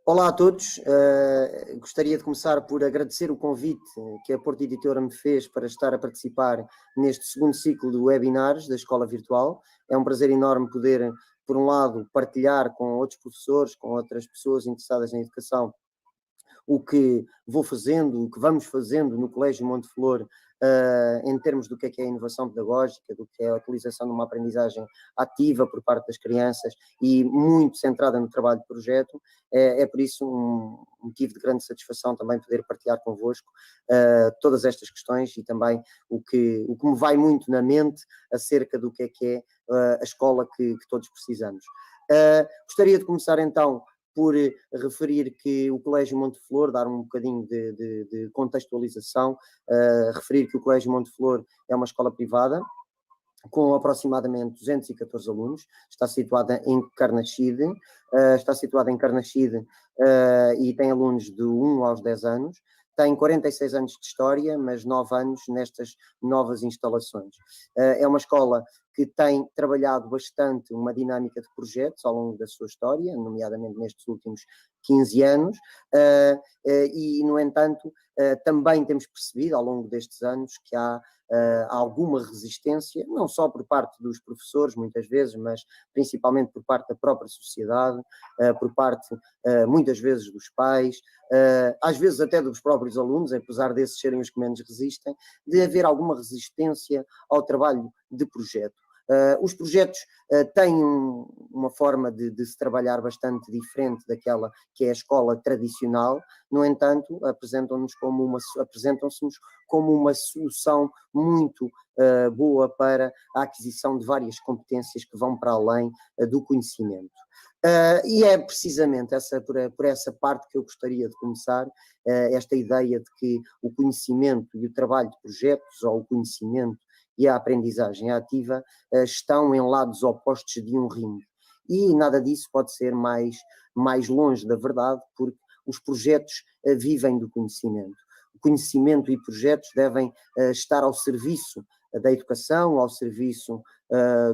Olá a todos, gostaria de começar por agradecer o convite que a Porto Editora me fez para estar a participar neste segundo ciclo de webinars da Escola Virtual. É um prazer enorme poder, por um lado, partilhar com outros professores, com outras pessoas interessadas na educação, o que vou fazendo, o que vamos fazendo no Colégio Monte Flor, em termos do que é a inovação pedagógica, do que é a utilização de uma aprendizagem ativa por parte das crianças e muito centrada no trabalho de projeto. É por isso um motivo de grande satisfação também poder partilhar convosco todas estas questões e também o que me vai muito na mente acerca do que é a escola que todos precisamos. Gostaria de começar então por referir que o Colégio Monte Flor, dar um bocadinho de contextualização, referir que o Colégio Monte Flor é uma escola privada, com aproximadamente 214 alunos, está situada em Carnaxide, e tem alunos de 1 aos 10 anos, tem 46 anos de história, mas 9 anos nestas novas instalações. É uma escola que tem trabalhado bastante uma dinâmica de projetos ao longo da sua história, nomeadamente nestes últimos 15 anos, e, no entanto, também temos percebido ao longo destes anos que há alguma resistência, não só por parte dos professores, muitas vezes, mas principalmente por parte da própria sociedade, por parte, muitas vezes, dos pais, às vezes até dos próprios alunos, apesar desses serem os que menos resistem, de haver alguma resistência ao trabalho de projeto. Os projetos têm uma forma de se trabalhar bastante diferente daquela que é a escola tradicional, no entanto, apresentam-se-nos como uma solução muito boa para a aquisição de várias competências que vão para além do conhecimento. E é precisamente por essa parte que eu gostaria de começar, esta ideia de que o conhecimento e o trabalho de projetos, ou o conhecimento e a aprendizagem ativa, estão em lados opostos de um ringue. E nada disso pode ser mais longe da verdade, porque os projetos vivem do conhecimento. O conhecimento e projetos devem estar ao serviço da educação, ao serviço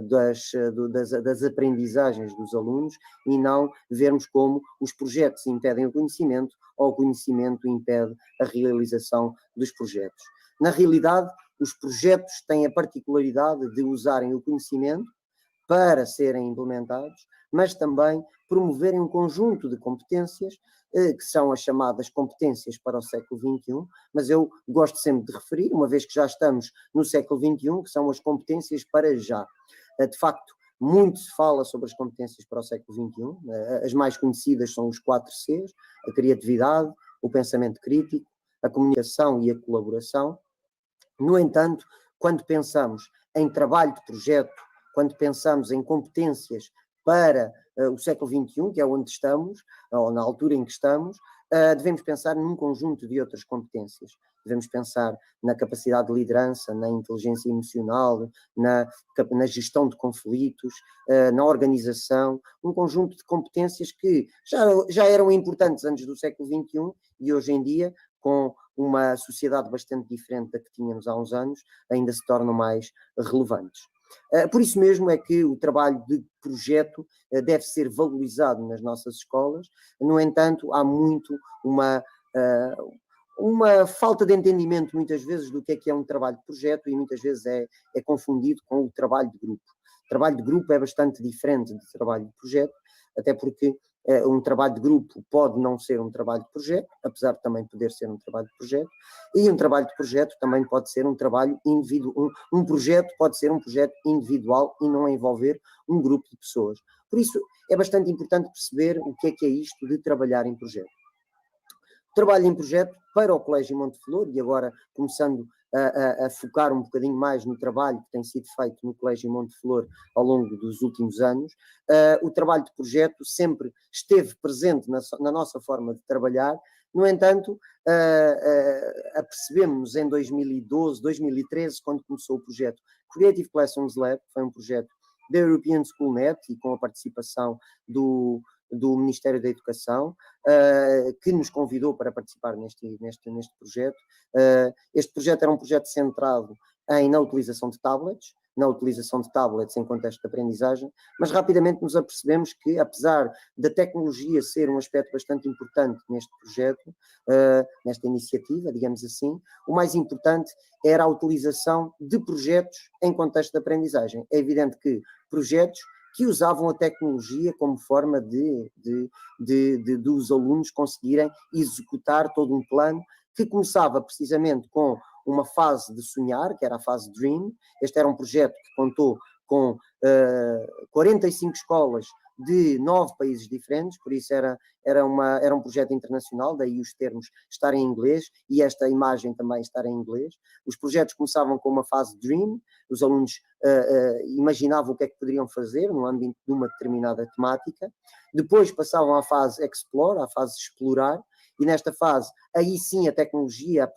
das aprendizagens dos alunos, e não vermos como os projetos impedem o conhecimento ou o conhecimento impede a realização dos projetos. Na realidade, os projetos têm a particularidade de usarem o conhecimento para serem implementados, mas também promoverem um conjunto de competências, que são as chamadas competências para o século XXI, mas eu gosto sempre de referir, uma vez que já estamos no século XXI, que são as competências para já. De facto, muito se fala sobre as competências para o século XXI, as mais conhecidas são os 4 Cs, a criatividade, o pensamento crítico, a comunicação e a colaboração. No entanto, quando pensamos em trabalho de projeto, quando pensamos em competências para o século XXI, que é onde estamos, ou na altura em que estamos, devemos pensar num conjunto de outras competências. Devemos pensar na capacidade de liderança, na inteligência emocional, na gestão de conflitos, na organização, um conjunto de competências que já eram importantes antes do século XXI e hoje em dia, com uma sociedade bastante diferente da que tínhamos há uns anos, ainda se tornam mais relevantes. Por isso mesmo é que o trabalho de projeto deve ser valorizado nas nossas escolas. No entanto, há muito uma falta de entendimento, muitas vezes, do que é um trabalho de projeto, e muitas vezes é confundido com o trabalho de grupo. O trabalho de grupo é bastante diferente do trabalho de projeto, até porque um trabalho de grupo pode não ser um trabalho de projeto, apesar de também poder ser um trabalho de projeto, e um trabalho de projeto também pode ser um trabalho individual. Um projeto pode ser um projeto individual e não envolver um grupo de pessoas. Por isso, é bastante importante perceber o que é isto de trabalhar em projeto. Trabalho em projeto para o Colégio Monte Flor, e agora começando a focar um bocadinho mais no trabalho que tem sido feito no Colégio Monte Flor ao longo dos últimos anos. O trabalho de projeto sempre esteve presente na nossa forma de trabalhar. No entanto, apercebemos-nos em 2012, 2013, quando começou o projeto Creative Classrooms Lab, que foi um projeto da European Schoolnet e com a participação do Ministério da Educação, que nos convidou para participar neste projeto. Este projeto era um projeto centrado na utilização de tablets, na utilização de tablets em contexto de aprendizagem, mas rapidamente nos apercebemos que, apesar da tecnologia ser um aspecto bastante importante neste projeto, nesta iniciativa, digamos assim, o mais importante era a utilização de projetos em contexto de aprendizagem. É evidente que projetos que usavam a tecnologia como forma dos alunos conseguirem executar todo um plano que começava precisamente com uma fase de sonhar, que era a fase Dream. Este era um projeto que contou com 45 escolas de 9 países diferentes, por isso era um projeto internacional, daí os termos estarem em inglês e esta imagem também estar em inglês. Os projetos começavam com uma fase Dream, os alunos imaginavam o que é que poderiam fazer no âmbito de uma determinada temática, depois passavam à fase Explore, à fase Explorar, e nesta fase, aí sim a tecnologia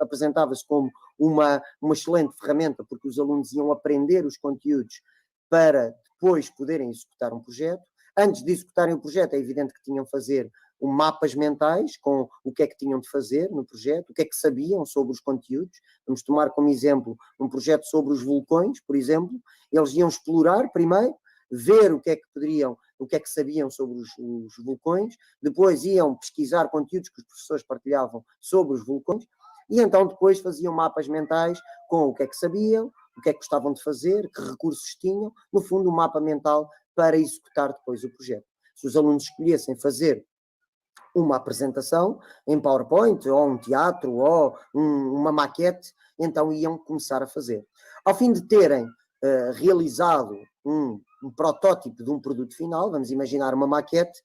apresentava-se como uma excelente ferramenta, porque os alunos iam aprender os conteúdos para depois poderem executar um projeto. Antes de executarem o projeto, é evidente que tinham de fazer mapas mentais com o que é que tinham de fazer no projeto, o que é que sabiam sobre os conteúdos. Vamos tomar como exemplo um projeto sobre os vulcões, por exemplo. Eles iam explorar primeiro, ver o que é que sabiam sobre os vulcões, depois iam pesquisar conteúdos que os professores partilhavam sobre os vulcões, e então depois faziam mapas mentais com o que é que sabiam, o que é que gostavam de fazer, que recursos tinham, no fundo um mapa mental para executar depois o projeto. Se os alunos escolhessem fazer uma apresentação em PowerPoint, ou um teatro, ou uma maquete, então iam começar a fazer. Ao fim de terem realizado um protótipo de um produto final, vamos imaginar uma maquete,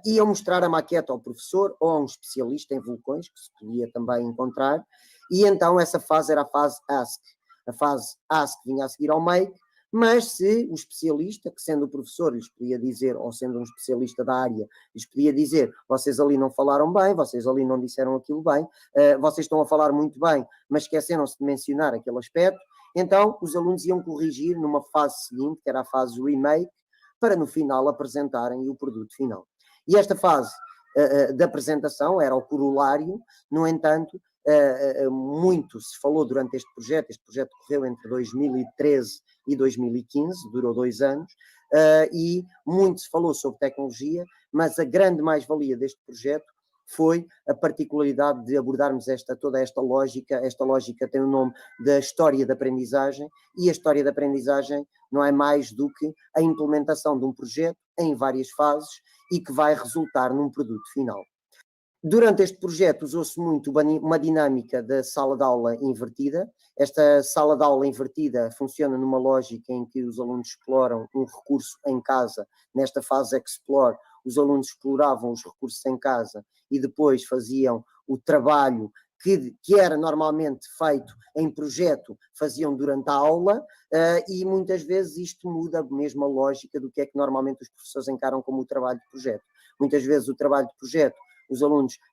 iam mostrar a maquete ao professor ou a um especialista em vulcões, que se podia também encontrar, e então essa fase era a fase Ask. A fase Ask vinha a seguir ao Make, mas se o especialista, que sendo o professor lhes podia dizer, ou sendo um especialista da área, lhes podia dizer, vocês ali não falaram bem, vocês ali não disseram aquilo bem, vocês estão a falar muito bem, mas esqueceram-se de mencionar aquele aspecto, então os alunos iam corrigir numa fase seguinte, que era a fase Remake, para no final apresentarem o produto final. E esta fase de apresentação era o corolário, no entanto, muito se falou durante este projeto correu entre 2013 e 2015, durou 2 anos, e muito se falou sobre tecnologia, mas a grande mais-valia deste projeto foi a particularidade de abordarmos toda esta lógica tem o nome da história da aprendizagem, e a história da aprendizagem não é mais do que a implementação de um projeto em várias fases e que vai resultar num produto final. Durante este projeto usou-se muito uma dinâmica da sala de aula invertida. Esta sala de aula invertida funciona numa lógica em que os alunos exploram um recurso em casa. Nesta fase Explore, os alunos exploravam os recursos em casa e depois faziam o trabalho que era normalmente feito em projeto, faziam durante a aula, e muitas vezes isto muda mesmo a lógica do que é que normalmente os professores encaram como o trabalho de projeto. Muitas vezes o trabalho de projeto,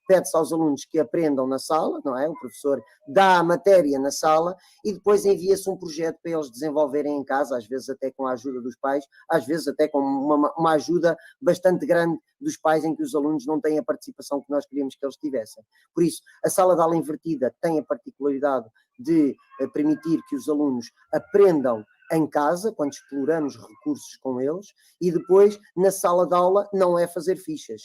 pede-se aos alunos que aprendam na sala, não é? O professor dá a matéria na sala e depois envia-se um projeto para eles desenvolverem em casa, às vezes até com a ajuda dos pais, às vezes até com uma ajuda bastante grande dos pais, em que os alunos não têm a participação que nós queríamos que eles tivessem. Por isso, a sala de aula invertida tem a particularidade de permitir que os alunos aprendam em casa, quando exploramos recursos com eles, e depois na sala de aula não é fazer fichas.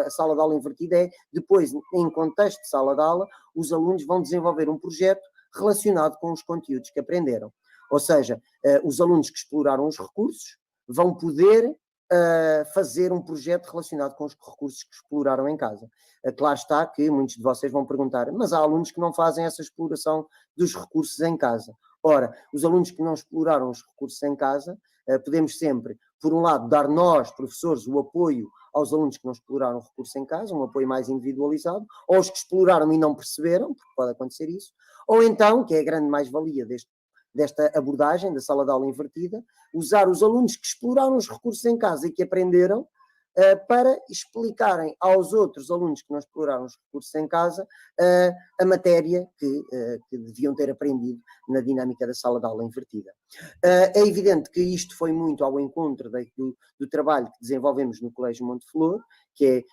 A sala de aula invertida é depois, em contexto de sala de aula, os alunos vão desenvolver um projeto relacionado com os conteúdos que aprenderam. Ou seja, os alunos que exploraram os recursos vão poder fazer um projeto relacionado com os recursos que exploraram em casa. Claro está que muitos de vocês vão perguntar, mas há alunos que não fazem essa exploração dos recursos em casa. Ora, os alunos que não exploraram os recursos em casa, podemos sempre, por um lado, dar nós, professores, o apoio aos alunos que não exploraram o recurso em casa, um apoio mais individualizado, ou os que exploraram e não perceberam, porque pode acontecer isso, ou então, que é a grande mais-valia desta abordagem, da sala de aula invertida, usar os alunos que exploraram os recursos em casa e que aprenderam, para explicarem aos outros alunos que não exploraram os recursos em casa a matéria que deviam ter aprendido na dinâmica da sala de aula invertida. É evidente que isto foi muito ao encontro do trabalho que desenvolvemos no Colégio Monteflor, que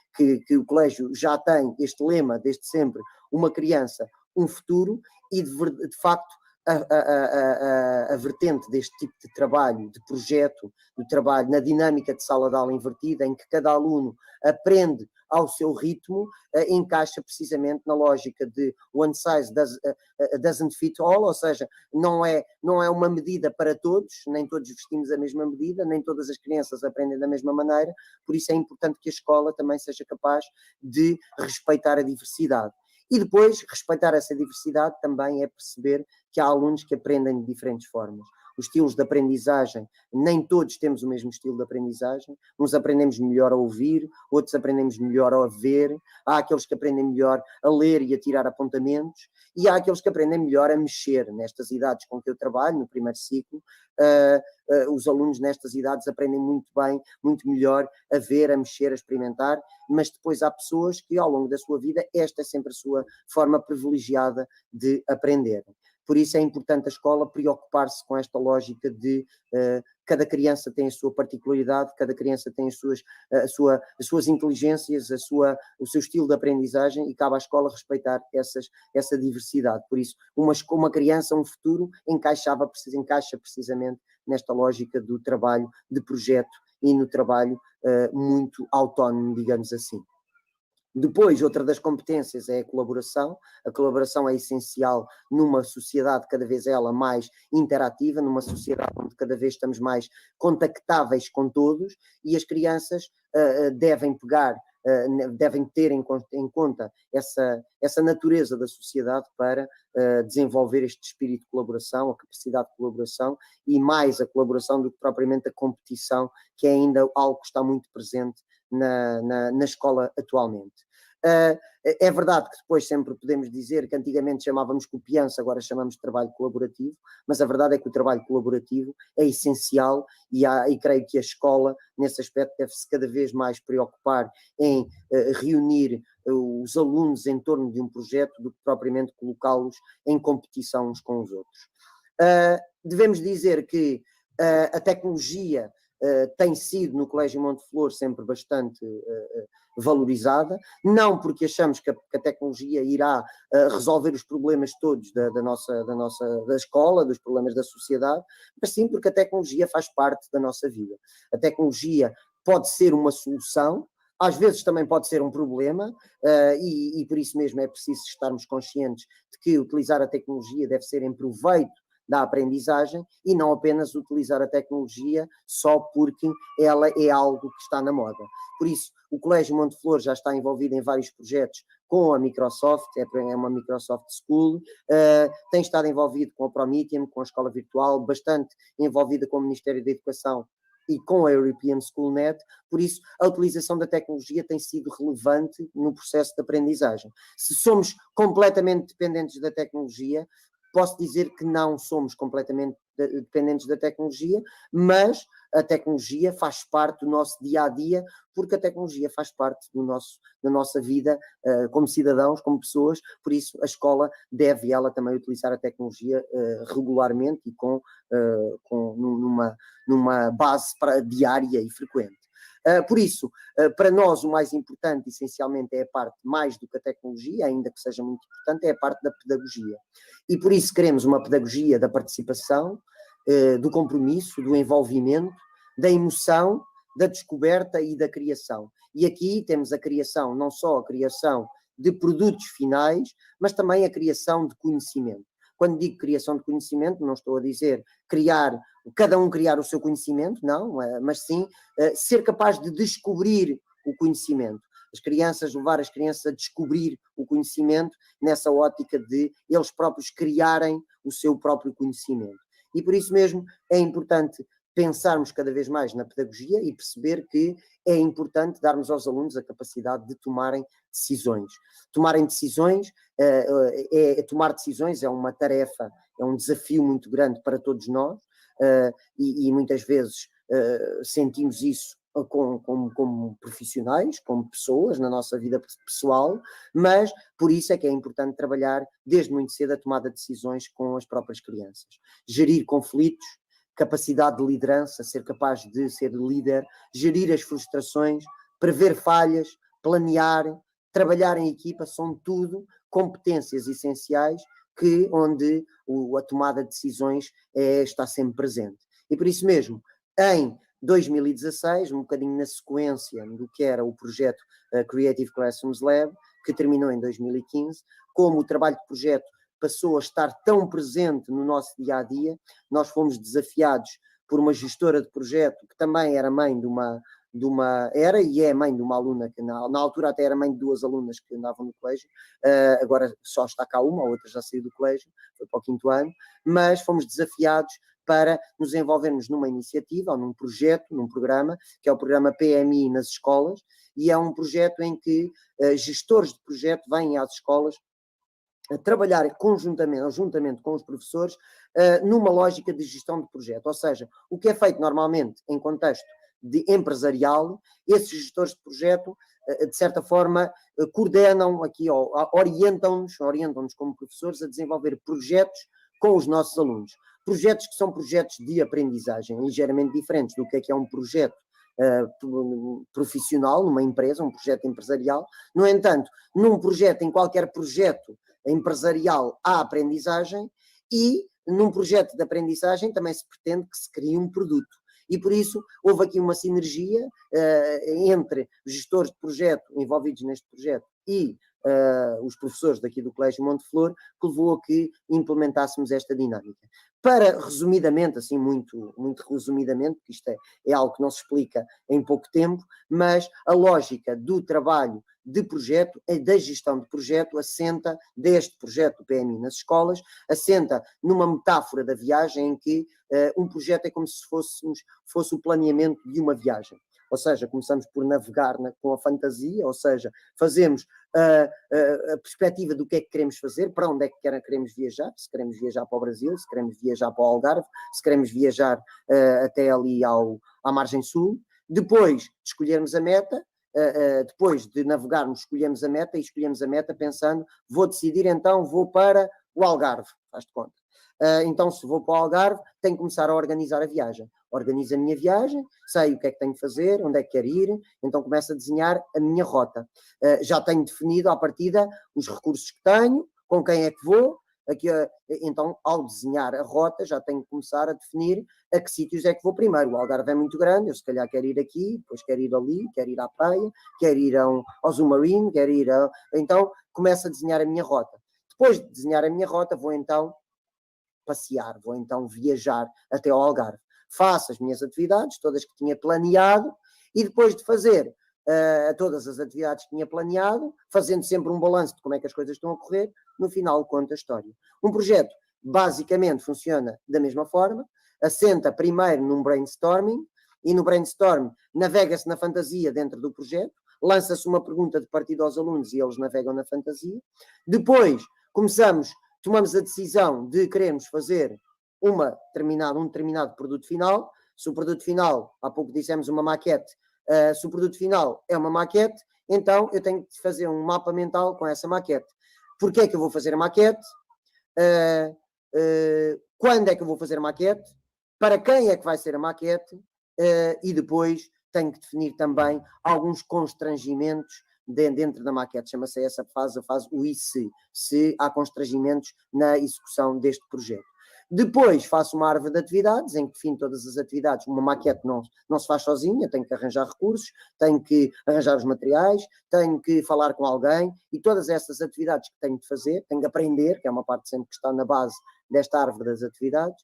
o colégio já tem este lema desde sempre, uma criança, um futuro, e de facto a vertente deste tipo de trabalho, de projeto, do trabalho na dinâmica de sala de aula invertida, em que cada aluno aprende ao seu ritmo, encaixa precisamente na lógica de one size doesn't fit all, ou seja, não é uma medida para todos, nem todos vestimos a mesma medida, nem todas as crianças aprendem da mesma maneira, por isso é importante que a escola também seja capaz de respeitar a diversidade. E depois, respeitar essa diversidade também é perceber que há alunos que aprendem de diferentes formas. Os estilos de aprendizagem, nem todos temos o mesmo estilo de aprendizagem. Uns aprendemos melhor a ouvir, outros aprendemos melhor a ver. Há aqueles que aprendem melhor a ler e a tirar apontamentos. E há aqueles que aprendem melhor a mexer. Nestas idades com que eu trabalho, no primeiro ciclo, os alunos nestas idades aprendem muito bem, muito melhor a ver, a mexer, a experimentar, mas depois há pessoas que ao longo da sua vida esta é sempre a sua forma privilegiada de aprender. Por isso é importante a escola preocupar-se com esta lógica de cada criança tem a sua particularidade, cada criança tem as suas inteligências, o seu estilo de aprendizagem e cabe à escola respeitar essa diversidade. Por isso, uma criança, um futuro, encaixa precisamente nesta lógica do trabalho de projeto e no trabalho muito autónomo, digamos assim. Depois, outra das competências é a colaboração. A colaboração é essencial numa sociedade cada vez ela mais interativa, numa sociedade onde cada vez estamos mais contactáveis com todos e as crianças devem ter em conta essa natureza da sociedade para desenvolver este espírito de colaboração, a capacidade de colaboração e mais a colaboração do que propriamente a competição, que é ainda algo que está muito presente na escola atualmente. É verdade que depois sempre podemos dizer que antigamente chamávamos copiança, agora chamamos de trabalho colaborativo, mas a verdade é que o trabalho colaborativo é essencial e creio que a escola, nesse aspecto, deve-se cada vez mais preocupar em reunir os alunos em torno de um projeto do que propriamente colocá-los em competição uns com os outros. Devemos dizer que a tecnologia tem sido no Colégio Monte Flor sempre bastante valorizada, não porque achamos que a tecnologia irá resolver os problemas todos da escola, dos problemas da sociedade, mas sim porque a tecnologia faz parte da nossa vida. A tecnologia pode ser uma solução, às vezes também pode ser um problema, e por isso mesmo é preciso estarmos conscientes de que utilizar a tecnologia deve ser em proveito da aprendizagem e não apenas utilizar a tecnologia só porque ela é algo que está na moda. Por isso, o Colégio Monte Flor já está envolvido em vários projetos com a Microsoft, é uma Microsoft School, tem estado envolvido com a Promethean, com a Escola Virtual, bastante envolvida com o Ministério da Educação e com a European Schoolnet, por isso a utilização da tecnologia tem sido relevante no processo de aprendizagem. Se somos completamente dependentes da tecnologia, posso dizer que não somos completamente dependentes da tecnologia, mas a tecnologia faz parte do nosso dia-a-dia, porque a tecnologia faz parte da nossa vida como cidadãos, como pessoas, por isso a escola deve ela também utilizar a tecnologia regularmente e numa base diária e frequente. Por isso, para nós o mais importante, essencialmente, é a parte mais do que a tecnologia, ainda que seja muito importante, é a parte da pedagogia. E por isso queremos uma pedagogia da participação, do compromisso, do envolvimento, da emoção, da descoberta e da criação. E aqui temos a criação, não só a criação de produtos finais, mas também a criação de conhecimento. Quando digo criação de conhecimento, não estou a dizer cada um criar o seu conhecimento, não, mas sim ser capaz de descobrir o conhecimento. Levar as crianças a descobrir o conhecimento nessa ótica de eles próprios criarem o seu próprio conhecimento. E por isso mesmo é importante pensarmos cada vez mais na pedagogia e perceber que é importante darmos aos alunos a capacidade de tomarem decisões. Tomar decisões é uma tarefa, é um desafio muito grande para todos nós e muitas vezes sentimos isso como profissionais, como pessoas na nossa vida pessoal, mas por isso é que é importante trabalhar desde muito cedo a tomada de decisões com as próprias crianças. Gerir conflitos, capacidade de liderança, ser capaz de ser líder, gerir as frustrações, prever falhas, planear, trabalhar em equipa, são tudo competências essenciais onde a tomada de decisões está sempre presente. E por isso mesmo, em 2016, um bocadinho na sequência do que era o projeto Creative Classrooms Lab, que terminou em 2015, como o trabalho de projeto passou a estar tão presente no nosso dia-a-dia, nós fomos desafiados por uma gestora de projeto que também era mãe de uma era e é mãe de uma aluna que na altura até era mãe de 2 alunas que andavam no colégio, agora só está cá uma, a outra já saiu do colégio, foi para o 5º ano, mas fomos desafiados para nos envolvermos numa iniciativa ou num projeto, num programa, que é o programa PMI nas escolas, e é um projeto em que gestores de projeto vêm às escolas a trabalhar juntamente com os professores, numa lógica de gestão de projeto. Ou seja, o que é feito normalmente em contexto de empresarial, esses gestores de projeto, de certa forma, coordenam aqui, orientam-nos como professores a desenvolver projetos com os nossos alunos. Projetos que são projetos de aprendizagem, ligeiramente diferentes do que é um projeto profissional, numa empresa, um projeto empresarial. No entanto, em qualquer projeto empresarial há aprendizagem e num projeto de aprendizagem também se pretende que se crie um produto. E por isso houve aqui uma sinergia entre os gestores de projeto envolvidos neste projeto e os professores daqui do Colégio Monte Flor, que levou a que implementássemos esta dinâmica. Para, resumidamente, assim muito resumidamente, porque isto é algo que não se explica em pouco tempo, mas a lógica do trabalho de projeto, da gestão de projeto, assenta deste projeto do PMI nas escolas, assenta numa metáfora da viagem em que um projeto é como se fosse o planeamento de uma viagem. Ou seja, começamos por navegar com a fantasia, ou seja, fazemos a perspectiva do que é que queremos fazer, para onde é que queremos viajar, se queremos viajar para o Brasil, se queremos viajar para o Algarve, se queremos viajar até ali à margem sul. Depois de escolhermos a meta, depois de navegarmos, escolhemos a meta pensando, vou decidir então, vou para o Algarve, faz de conta. Então, se vou para o Algarve, tenho que começar a organizar a viagem. Organizo a minha viagem, sei o que é que tenho que fazer, onde é que quero ir, então começo a desenhar a minha rota. Já tenho definido à partida os recursos que tenho, com quem é que vou. Então, ao desenhar a rota, já tenho que começar a definir a que sítios é que vou primeiro. O Algarve é muito grande, eu se calhar quero ir aqui, depois quero ir ali, quero ir à praia, quero ir ao Zumarino, quero ir a... Então, começo a desenhar a minha rota. Depois de desenhar a minha rota, vou então passear, vou então viajar até ao Algarve. Faço as minhas atividades, todas que tinha planeado, e depois de fazer todas as atividades que tinha planeado, fazendo sempre um balanço de como é que as coisas estão a correr, no final conto a história. Um projeto basicamente funciona da mesma forma, assenta primeiro num brainstorming, e no brainstorm navega-se na fantasia dentro do projeto, lança-se uma pergunta de partida aos alunos e eles navegam na fantasia. Depois tomamos a decisão de querermos fazer um determinado produto final. Se o produto final, há pouco dissemos uma maquete, se o produto final é uma maquete, então eu tenho que fazer um mapa mental com essa maquete. Porquê é que eu vou fazer a maquete? Quando é que eu vou fazer a maquete? Para quem é que vai ser a maquete? E depois tenho que definir também alguns constrangimentos dentro da maquete. Chama-se essa fase, a fase o e se há constrangimentos na execução deste projeto. Depois faço uma árvore de atividades, em que defino todas as atividades. Uma maquete não se faz sozinha, tenho que arranjar recursos, tenho que arranjar os materiais, tenho que falar com alguém, e todas essas atividades que tenho de fazer, tenho que aprender, que é uma parte sempre que está na base desta árvore das atividades.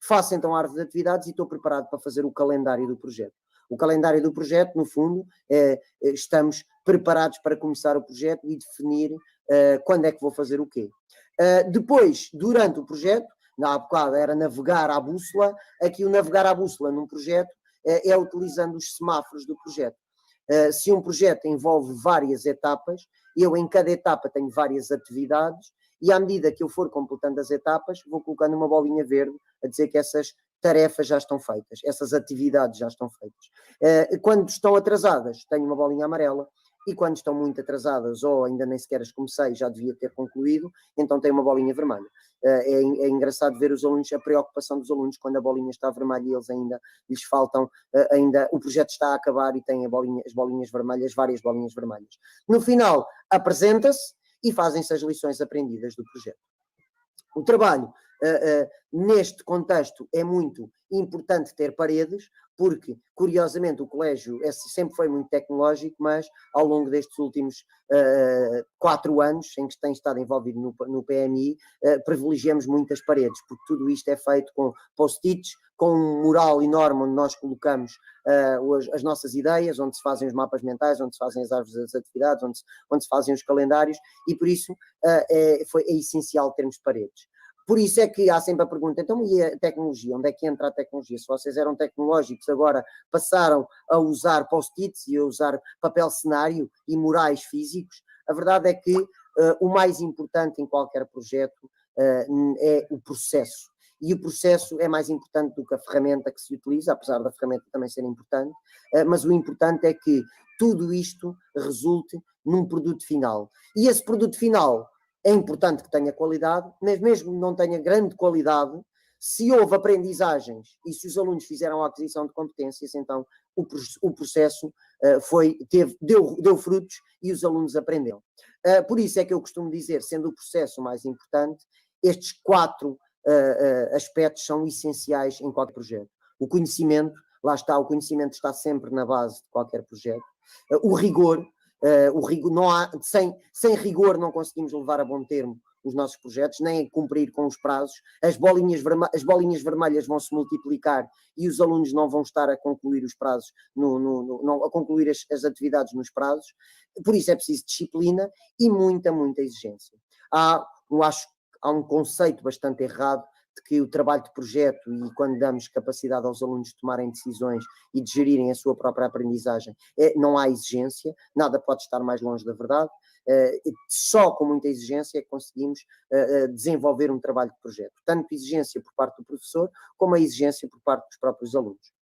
Faço então a árvore de atividades e estou preparado para fazer o calendário do projeto. O calendário do projeto, no fundo, estamos preparados para começar o projeto e definir quando é que vou fazer o quê. Depois, durante o projeto, há bocado era navegar à bússola, aqui o navegar à bússola num projeto é utilizando os semáforos do projeto. Se um projeto envolve várias etapas, eu em cada etapa tenho várias atividades e à medida que eu for completando as etapas, vou colocando uma bolinha verde a dizer que essas tarefas já estão feitas, essas atividades já estão feitas. Quando estão atrasadas, tenho uma bolinha amarela, e quando estão muito atrasadas ou ainda nem sequer as comecei, já devia ter concluído, então tenho uma bolinha vermelha. É engraçado ver os alunos, a preocupação dos alunos quando a bolinha está vermelha e eles ainda lhes faltam, o projeto está a acabar e têm as bolinhas vermelhas, várias bolinhas vermelhas. No final, apresenta-se e fazem-se as lições aprendidas do projeto. O trabalho, neste contexto, é muito importante ter paredes, porque, curiosamente, o colégio sempre foi muito tecnológico, mas ao longo destes últimos 4 anos, em que tem estado envolvido no PMI, privilegiamos muitas paredes, porque tudo isto é feito com post-its, com um mural enorme onde nós colocamos as nossas ideias, onde se fazem os mapas mentais, onde se fazem as árvores das atividades, onde se fazem os calendários, e por isso é essencial termos paredes. Por isso é que há sempre a pergunta, então e a tecnologia? Onde é que entra a tecnologia? Se vocês eram tecnológicos, agora passaram a usar post-its e a usar papel cenário e murais físicos, a verdade é que o mais importante em qualquer projeto é o processo. E o processo é mais importante do que a ferramenta que se utiliza, apesar da ferramenta também ser importante, mas o importante é que tudo isto resulte num produto final. E esse produto final é importante que tenha qualidade, mas mesmo que não tenha grande qualidade, se houve aprendizagens e se os alunos fizeram a aquisição de competências, então o processo deu frutos e os alunos aprenderam. Por isso é que eu costumo dizer, sendo o processo o mais importante, estes 4 aspectos são essenciais em qualquer projeto. O conhecimento, lá está, o conhecimento está sempre na base de qualquer projeto. O rigor, sem rigor não conseguimos levar a bom termo os nossos projetos, nem cumprir com os prazos. As bolinhas vermelhas vão se multiplicar e os alunos não vão estar a concluir os prazos, a concluir as atividades nos prazos. Por isso é preciso disciplina e muita, muita exigência. Eu acho que há um conceito bastante errado de que o trabalho de projeto, e quando damos capacidade aos alunos de tomarem decisões e de gerirem a sua própria aprendizagem, não há exigência, nada pode estar mais longe da verdade. Só com muita exigência é que conseguimos desenvolver um trabalho de projeto. Tanto exigência por parte do professor, como a exigência por parte dos próprios alunos.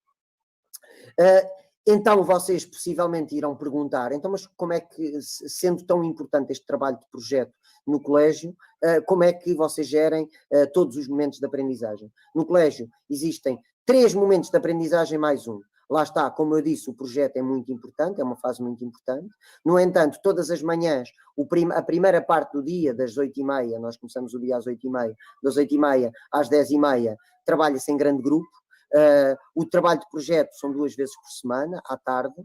Então vocês possivelmente irão perguntar, então mas como é que, sendo tão importante este trabalho de projeto no colégio, como é que vocês gerem todos os momentos de aprendizagem? No colégio existem 3 momentos de aprendizagem mais um. Lá está, como eu disse, o projeto é muito importante, é uma fase muito importante. No entanto, todas as manhãs, a primeira parte do dia, das 8h30, nós começamos o dia às 8h30, das 8h30 às 10h30, trabalha-se em grande grupo. O trabalho de projeto são 2 vezes por semana, à tarde.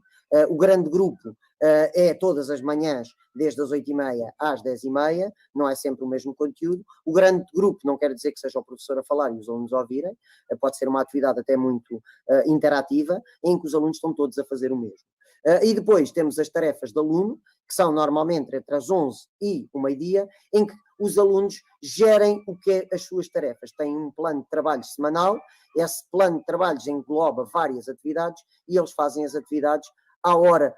O grande grupo é todas as manhãs, desde as 8h30 às 10h30, não é sempre o mesmo conteúdo. O grande grupo não quer dizer que seja o professor a falar e os alunos a ouvirem, pode ser uma atividade até muito interativa, em que os alunos estão todos a fazer o mesmo. E depois temos as tarefas de aluno, que são normalmente entre as 11 e o meio-dia, em que os alunos gerem o que é as suas tarefas. Têm um plano de trabalho semanal, esse plano de trabalhos engloba várias atividades e eles fazem as atividades à hora,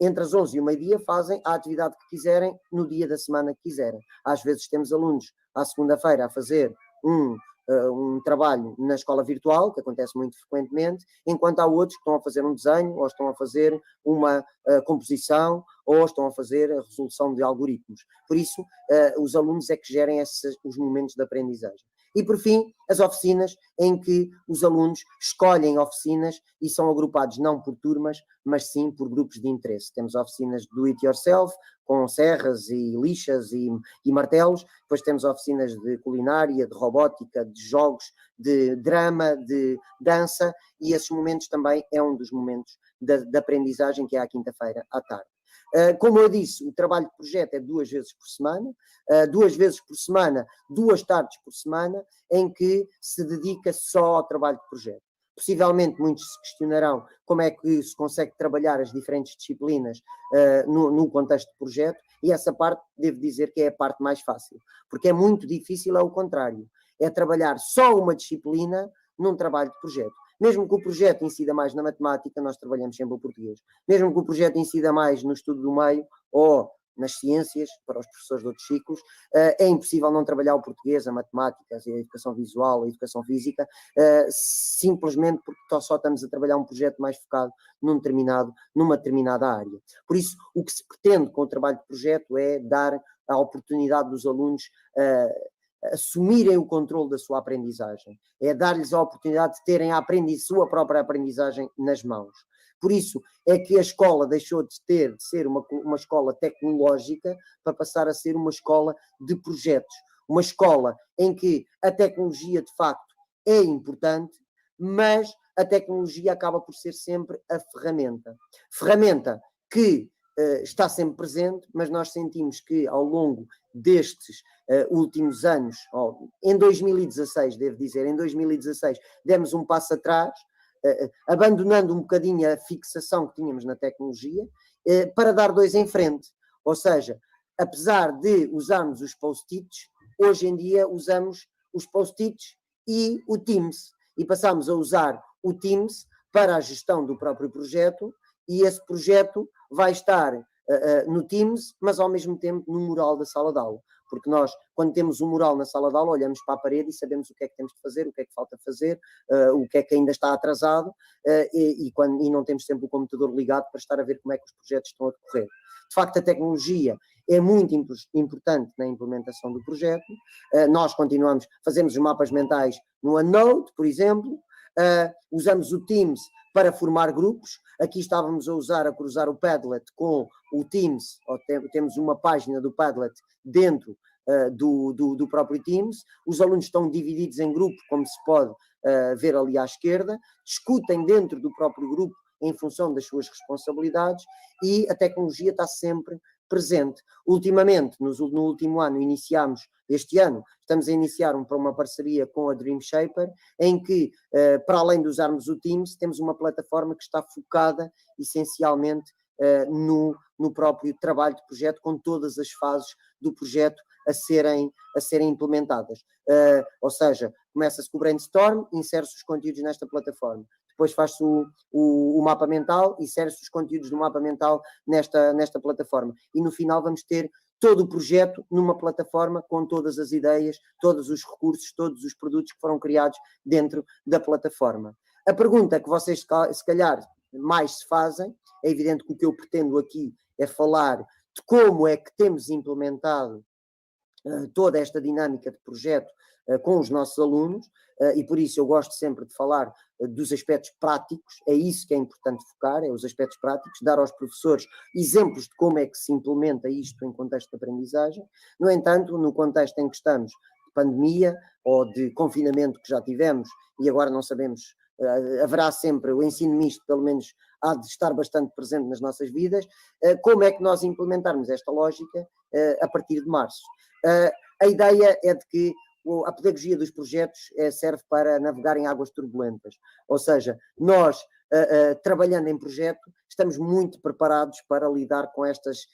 entre as 11 e o meio-dia, fazem a atividade que quiserem no dia da semana que quiserem. Às vezes temos alunos à segunda-feira a fazer um trabalho na escola virtual, que acontece muito frequentemente, enquanto há outros que estão a fazer um desenho, ou estão a fazer uma composição, ou estão a fazer a resolução de algoritmos. Por isso, os alunos é que gerem os momentos de aprendizagem. E, por fim, as oficinas, em que os alunos escolhem oficinas e são agrupados não por turmas, mas sim por grupos de interesse. Temos oficinas do it yourself, com serras e lixas e martelos, depois temos oficinas de culinária, de robótica, de jogos, de drama, de dança, e esses momentos também é um dos momentos da aprendizagem, que é à quinta-feira à tarde. Como eu disse, o trabalho de projeto é 2 vezes por semana, 2 vezes por semana, 2 tardes por semana, em que se dedica só ao trabalho de projeto. Possivelmente muitos se questionarão como é que se consegue trabalhar as diferentes disciplinas no contexto de projeto, e essa parte, devo dizer que é a parte mais fácil, porque é muito difícil, é o contrário, é trabalhar só uma disciplina num trabalho de projeto. Mesmo que o projeto incida mais na matemática, nós trabalhamos sempre o português. Mesmo que o projeto incida mais no estudo do meio ou nas ciências, para os professores de outros ciclos, é impossível não trabalhar o português, a matemática, a educação visual, a educação física, simplesmente porque só estamos a trabalhar um projeto mais focado numa determinada área. Por isso, o que se pretende com o trabalho de projeto é dar a oportunidade dos alunos assumirem o controle da sua aprendizagem, é dar-lhes a oportunidade de terem a sua própria aprendizagem nas mãos. Por isso é que a escola deixou de ser uma escola tecnológica para passar a ser uma escola de projetos, uma escola em que a tecnologia de facto é importante, mas a tecnologia acaba por ser sempre a ferramenta que está sempre presente, mas nós sentimos que ao longo destes últimos anos, em 2016, devo dizer, em 2016 demos um passo atrás, abandonando um bocadinho a fixação que tínhamos na tecnologia, para dar dois em frente. Ou seja, apesar de usarmos os post-its, hoje em dia usamos os post-its e o Teams. E passamos a usar o Teams para a gestão do próprio projeto, e esse projeto vai estar no Teams, mas ao mesmo tempo no mural da sala de aula. Porque nós, quando temos um mural na sala de aula, olhamos para a parede e sabemos o que é que temos de fazer, o que é que falta fazer, o que é que ainda está atrasado, e não temos sempre o computador ligado para estar a ver como é que os projetos estão a decorrer. De facto, a tecnologia é muito importante na implementação do projeto. Nós continuamos, fazemos os mapas mentais no OneNote, por exemplo, usamos o Teams para formar grupos. Aqui estávamos a cruzar o Padlet com o Teams, temos uma página do Padlet dentro do próprio Teams. Os alunos estão divididos em grupos, como se pode ver ali à esquerda, discutem dentro do próprio grupo em função das suas responsabilidades, e a tecnologia está sempre presente. Ultimamente, no último ano, este ano, estamos a iniciar uma parceria com a Dream Shaper, em que, para além de usarmos o Teams, temos uma plataforma que está focada essencialmente no próprio trabalho de projeto, com todas as fases do projeto a serem implementadas. Ou seja, começa-se com o brainstorm, insere-se os conteúdos nesta plataforma. Depois faz-se o mapa mental, insere-se os conteúdos do mapa mental nesta plataforma. E no final vamos ter todo o projeto numa plataforma com todas as ideias, todos os recursos, todos os produtos que foram criados dentro da plataforma. A pergunta que vocês, se calhar, mais se fazem, é evidente que o que eu pretendo aqui é falar de como é que temos implementado toda esta dinâmica de projeto com os nossos alunos, e por isso eu gosto sempre de falar dos aspectos práticos. É isso que é importante focar, é os aspectos práticos, dar aos professores exemplos de como é que se implementa isto em contexto de aprendizagem. No entanto, no contexto em que estamos, de pandemia ou de confinamento que já tivemos, e agora não sabemos, haverá sempre o ensino misto, pelo menos há de estar bastante presente nas nossas vidas, como é que nós implementarmos esta lógica a partir de março. A ideia é de que a pedagogia dos projetos serve para navegar em águas turbulentas, ou seja, nós trabalhando em projeto estamos muito preparados para lidar com estes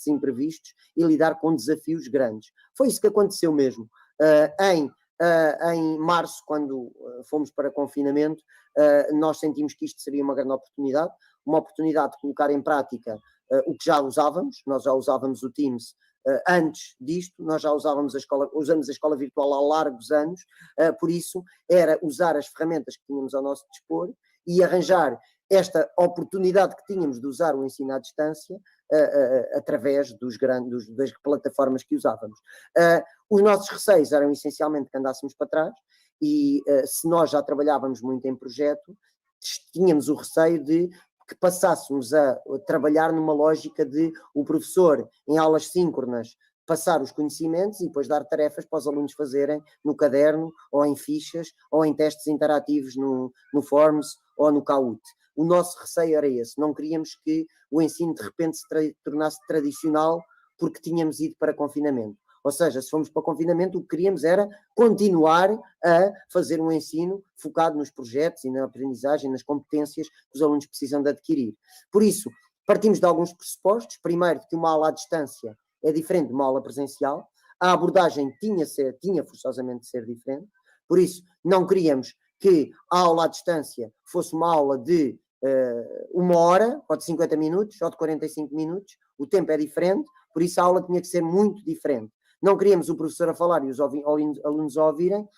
imprevistos e lidar com desafios grandes. Foi isso que aconteceu mesmo. Em março, quando fomos para confinamento, nós sentimos que isto seria uma grande oportunidade de colocar em prática o que já usávamos. Nós já usávamos o Teams antes disto, nós já usamos a escola virtual há largos anos, por isso era usar as ferramentas que tínhamos ao nosso dispor e arranjar esta oportunidade que tínhamos de usar o ensino à distância através das plataformas que usávamos. Os nossos receios eram essencialmente que andássemos para trás, e se nós já trabalhávamos muito em projeto, tínhamos o receio de que passássemos a trabalhar numa lógica de o professor, em aulas síncronas, passar os conhecimentos e depois dar tarefas para os alunos fazerem no caderno, ou em fichas, ou em testes interativos no Forms ou no Kahoot. O nosso receio era esse. Não queríamos que o ensino de repente se tornasse tradicional porque tínhamos ido para confinamento. Ou seja, se fomos para confinamento, o que queríamos era continuar a fazer um ensino focado nos projetos e na aprendizagem, nas competências que os alunos precisam de adquirir. Por isso, partimos de alguns pressupostos. Primeiro, que uma aula à distância é diferente de uma aula presencial. A abordagem tinha forçosamente de ser diferente. Por isso, não queríamos que a aula à distância fosse uma aula de 1 hora, ou de 50 minutos, ou de 45 minutos. O tempo é diferente, por isso a aula tinha que ser muito diferente. Não queríamos o professor a falar e os alunos a ouvirem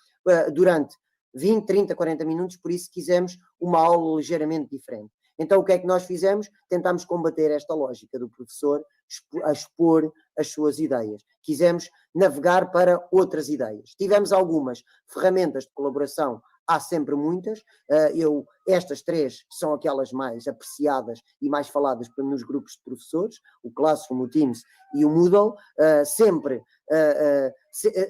durante 20, 30, 40 minutos, por isso quisemos uma aula ligeiramente diferente. Então o que é que nós fizemos? Tentámos combater esta lógica do professor a expor as suas ideias. Quisemos navegar para outras ideias. Tivemos algumas ferramentas de colaboração há sempre muitas. Estas 3 são aquelas mais apreciadas e mais faladas nos grupos de professores, o Classroom, o Teams e o Moodle,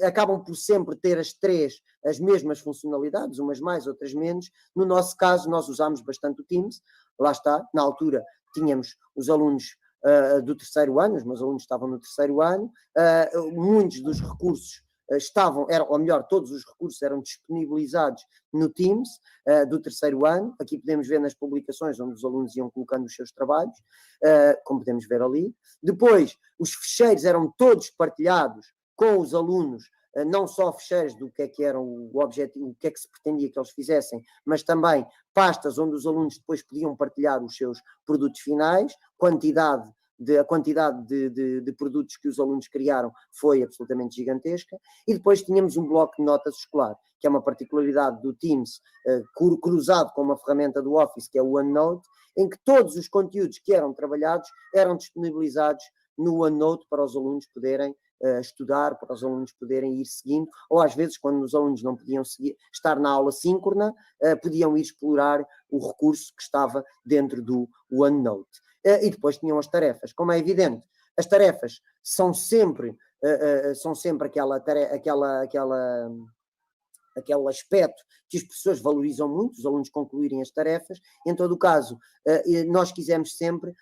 acabam por sempre ter as 3 as mesmas funcionalidades, umas mais, outras menos. No nosso caso, nós usámos bastante o Teams, lá está, na altura tínhamos os alunos do terceiro ano, os meus alunos estavam no terceiro ano, muitos dos recursos ou melhor, todos os recursos eram disponibilizados no Teams do terceiro ano. Aqui podemos ver nas publicações onde os alunos iam colocando os seus trabalhos, como podemos ver ali. Depois, os ficheiros eram todos partilhados com os alunos, não só ficheiros do que é que era o objetivo, o que é que se pretendia que eles fizessem, mas também pastas onde os alunos depois podiam partilhar os seus produtos finais, a quantidade de produtos que os alunos criaram foi absolutamente gigantesca. E depois tínhamos um bloco de notas escolar, que é uma particularidade do Teams, cruzado com uma ferramenta do Office, que é o OneNote, em que todos os conteúdos que eram trabalhados eram disponibilizados no OneNote para os alunos poderem estudar, para os alunos poderem ir seguindo, ou às vezes, quando os alunos não podiam estar na aula síncrona, podiam ir explorar o recurso que estava dentro do OneNote. E depois tinham as tarefas. Como é evidente, as tarefas são sempre aquele aspecto que os professores valorizam muito, os alunos concluírem as tarefas. Em todo o caso, nós quisemos sempre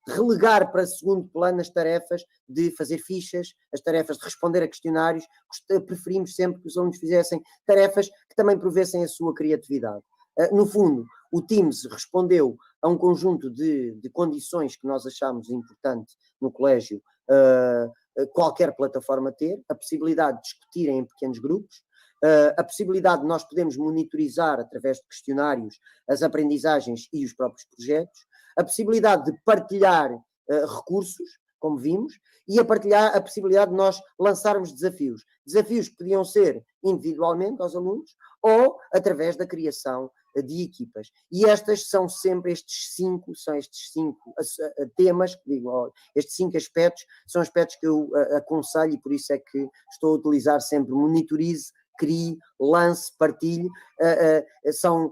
relegar para segundo plano as tarefas de fazer fichas, as tarefas de responder a questionários. Preferimos sempre que os alunos fizessem tarefas que também provessem a sua criatividade. No fundo, o Teams respondeu a um conjunto de condições que nós achámos importante no colégio qualquer plataforma ter: a possibilidade de discutirem em pequenos grupos, a possibilidade de nós podermos monitorizar através de questionários as aprendizagens e os próprios projetos, a possibilidade de partilhar recursos, como vimos, e a possibilidade de nós lançarmos desafios que podiam ser individualmente aos alunos ou através da criação de equipas. E estes cinco temas, estes 5 aspectos, são aspectos que eu aconselho, e por isso é que estou a utilizar sempre: monitorize, crie, lance, partilhe. São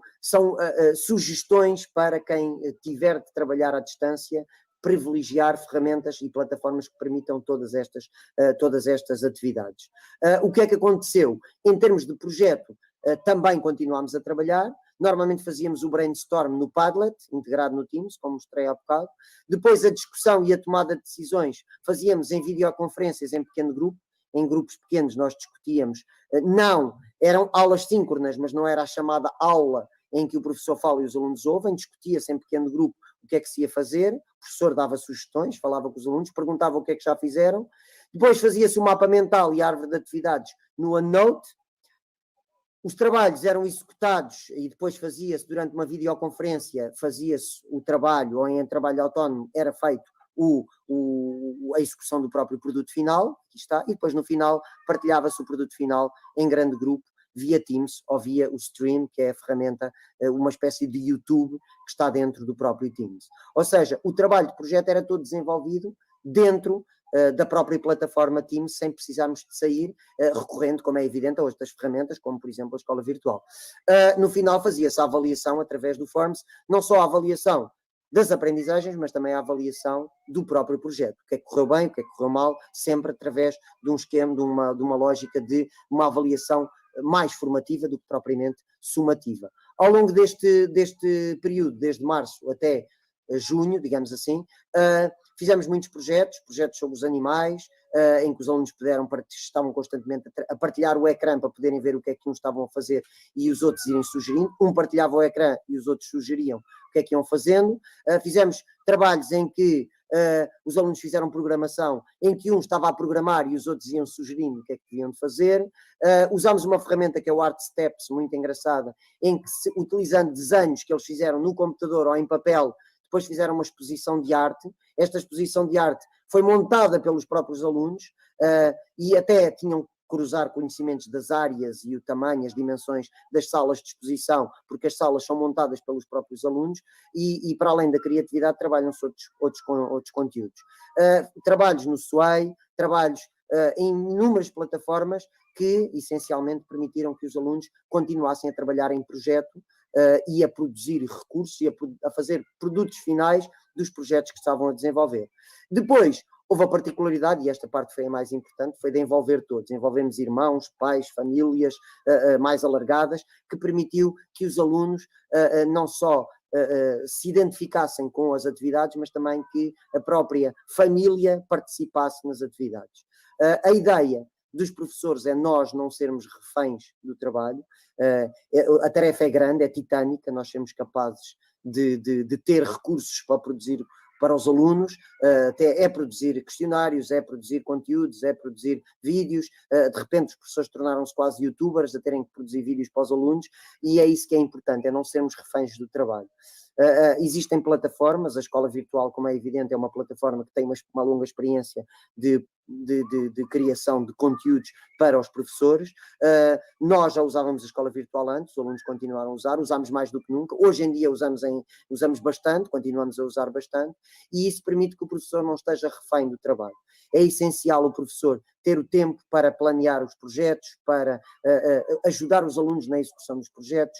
sugestões para quem tiver de trabalhar à distância, privilegiar ferramentas e plataformas que permitam todas estas atividades. O que é que aconteceu? Em termos de projeto, também continuámos a trabalhar. Normalmente fazíamos o brainstorm no Padlet, integrado no Teams, como mostrei há bocado. Depois a discussão e a tomada de decisões fazíamos em videoconferências em pequeno grupo. Em grupos pequenos nós discutíamos, não, eram aulas síncronas, mas não era a chamada aula em que o professor fala e os alunos ouvem. Discutia-se em pequeno grupo o que é que se ia fazer, o professor dava sugestões, falava com os alunos, perguntava o que é que já fizeram. Depois fazia-se o mapa mental e a árvore de atividades no OneNote. Os trabalhos eram executados e depois fazia-se, durante uma videoconferência, fazia-se o trabalho, ou em trabalho autónomo, era feito a execução do próprio produto final, aqui está, e depois no final partilhava-se o produto final em grande grupo, via Teams ou via o Stream, que é a ferramenta, uma espécie de YouTube que está dentro do próprio Teams. Ou seja, o trabalho de projeto era todo desenvolvido dentro da própria plataforma Teams, sem precisarmos de sair, recorrendo, como é evidente, a outras ferramentas, como por exemplo a escola virtual. No final fazia-se a avaliação através do Forms, não só a avaliação das aprendizagens, mas também a avaliação do próprio projeto. O que é que correu bem, o que é que correu mal, sempre através de um esquema, de uma lógica de uma avaliação mais formativa do que propriamente sumativa. Ao longo deste período, desde março até junho, digamos assim, fizemos muitos projetos sobre os animais, em que os alunos estavam constantemente a partilhar o ecrã para poderem ver o que é que uns estavam a fazer e os outros irem sugerindo. Um partilhava o ecrã e os outros sugeriam o que é que iam fazendo. Fizemos trabalhos em que os alunos fizeram programação, em que um estava a programar e os outros iam sugerindo o que é que deviam de fazer. Usámos uma ferramenta que é o Art Steps, muito engraçada, em que, utilizando desenhos que eles fizeram no computador ou em papel, depois fizeram uma exposição de arte. Esta exposição de arte foi montada pelos próprios alunos e até tinham que cruzar conhecimentos das áreas e o tamanho, as dimensões das salas de exposição, porque as salas são montadas pelos próprios alunos e para além da criatividade trabalham-se outros conteúdos. Trabalhos no Sway, trabalhos em inúmeras plataformas que essencialmente permitiram que os alunos continuassem a trabalhar em projeto e a produzir recursos e a fazer produtos finais dos projetos que estavam a desenvolver. Depois, houve a particularidade, e esta parte foi a mais importante, foi de envolver todos. Envolvemos irmãos, pais, famílias mais alargadas, que permitiu que os alunos não só se identificassem com as atividades, mas também que a própria família participasse nas atividades. A ideia dos professores é nós não sermos reféns do trabalho. A tarefa é grande, é titânica, nós sermos capazes de ter recursos para produzir para os alunos, é produzir questionários, é produzir conteúdos, é produzir vídeos, de repente os professores tornaram-se quase youtubers a terem que produzir vídeos para os alunos, e é isso que é importante, é não sermos reféns do trabalho. Existem plataformas, a escola virtual, como é evidente, é uma plataforma que tem uma longa experiência de criação de conteúdos para os professores. Nós já usávamos a escola virtual antes, os alunos continuaram a usar, usámos mais do que nunca. Hoje em dia usamos bastante, continuamos a usar bastante, e isso permite que o professor não esteja refém do trabalho. É essencial o professor ter o tempo para planear os projetos, para ajudar os alunos na execução dos projetos,